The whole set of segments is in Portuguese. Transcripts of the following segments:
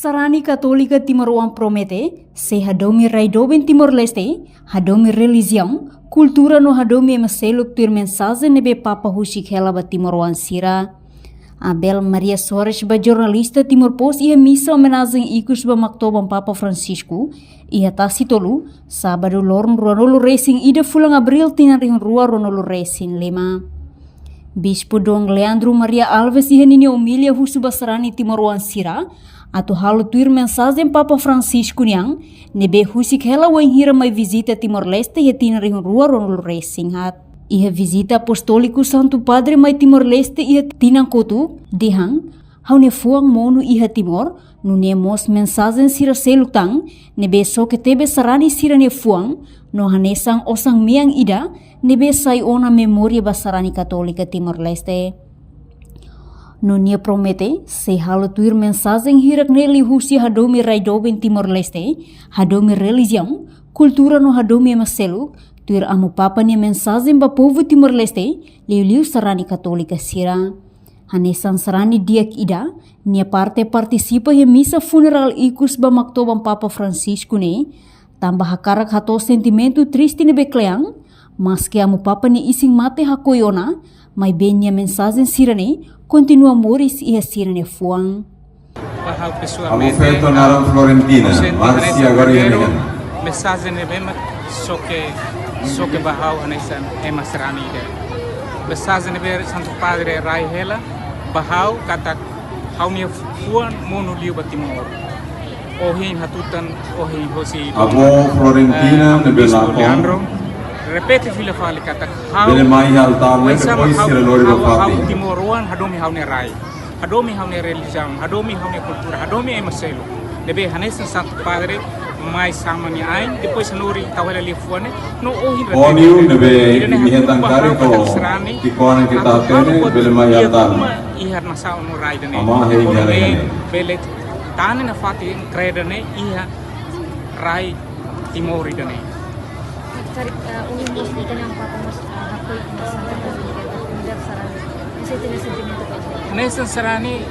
Sarani Católica Timor promete se hadomi raidoben Timor-Leste, hadomi religião, cultura no hadomi maseluk tur mensagem nebe Papa Husik helaba Timor sira. Abel Maria Soares ba jornalista Timor Post ia misa homenagem ikus ba maktoban Papa Francisco ia tasitolu sabado lorn Ronolo Racing ida fulang Abril tinarihun rua Ronolo Racing 5. Bispo Dong Leandro Maria Alves ia nini omilia husu basarani Timor sira atau halu tuir mensagem Papa Francisco niang nebe Husik hela wain hira mai visita Timor-Leste ia tinarihun rua Ronolo Racing hat. Ia visita apostólico Santo Padre mai Timor-Leste ia tinang kotu dihang haune fuang monu iha Timor nune mos mensagem sira selutang nebe soke tebe sarani sira ne fuang no hanesang osang miang ida nebe sai ona memoria basarani Katolika Timor-Leste. Nunia promete se halo tuir mensagem hirak neli husi hadomi raidoben Timor-Leste, hadomi religião, cultura no hadomi maseluk, tuir amu papa nia mensagem ba povo Timor-Leste, liu sarani Katolika sira. Hanesan sarani diak ida, nia parte partisipa he misa funeral ikus ba maktoban Papa Francisco ne, tambah hakarak hato sentimento triste ne bekleang, mas que amu papa ni ising mate hakoyona, mai benya mensagem sira ne, continua moris ia sira ne fuang. Amu feto naram Florentina, Marcia Gorianigan. Mensagem ne bema soke bahau hanesan emasrani de. Mensagem ne ber Santo Padre Rai hela bahau kata haunia fuan monu liu batimor. Ohin hatutan ohin hosi. Abo Florentina ne Leandro. Repete vila fali kata hau. Bele mai altar le depois sira lori hau timoruan hadomi haune rai. Hadomi haune religião, hadomi haune cultura, hadomi emaselo. Lebe hanesan Santo Padre mai sama ni ain depois nuri tawala li fuane no ohin repete. Oniu nebe mihetan kari ko tikoan kita tene bele mai altar. Ihar nasa no rai dene. Ama he ngare. Bele tane na fati kredane iha rai timori dene. Cari unik mesti dengan Papa Mas aku Hanesan sarani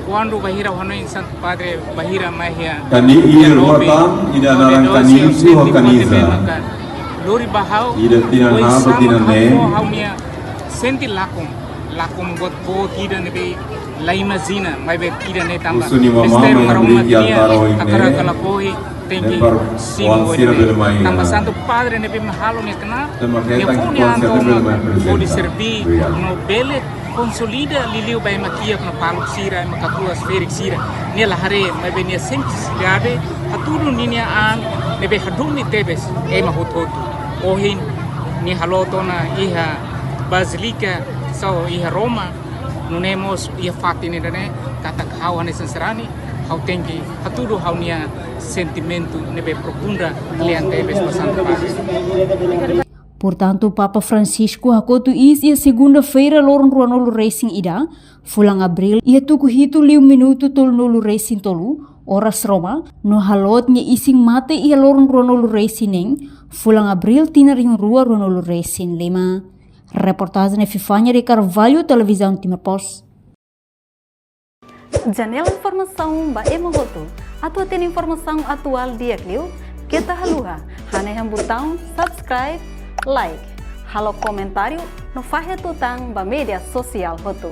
quando bahira hono Santo Padre bahira mahia Kani iya ruatan ida narang kani su ho kaniza. Lori bahau ida tinan ha batinan ne. Haunia senti lakum got bo tida nebe laimazina mai be tida ne tamba. Usuni mama mai yantaro ine. Akara kala koi tengi singo tamba Santo Padre nebe mahalo ne kana. Ya puni anto bodi servi no bele consolida liliu bay makia no paluk sira makatua sferik sira ni la hare mai be ni sentis gade hatulu ninia an nebe hadumi tebes e mahototu ohin ni halotona iha Basilica so iha Roma nunemos iha fatini dane kata kawane senserani hau tengi hatulu haunia sentimento nebe profunda liante bes Santo Padre. Portanto, Papa Francisco hakotu is ia segunda-feira lorong Ronolo Racing ida, fulang Abril ia tuku hitu 5 minuto tol nolu Racing tolu, oras Roma, no halot nya ising mate ia lorong Ronolo Racing neng, fulang Abril tinaring rua Ronolo Racing 5. Reportagem Fifanya de Carvalho, Televisão Timor Post. Janela informação ba emogoto, atau tem informação atual dia kliu, kita haluha, hanya botão subscribe, like, halo comentário no Fahia Tutang ba media sosial hotu.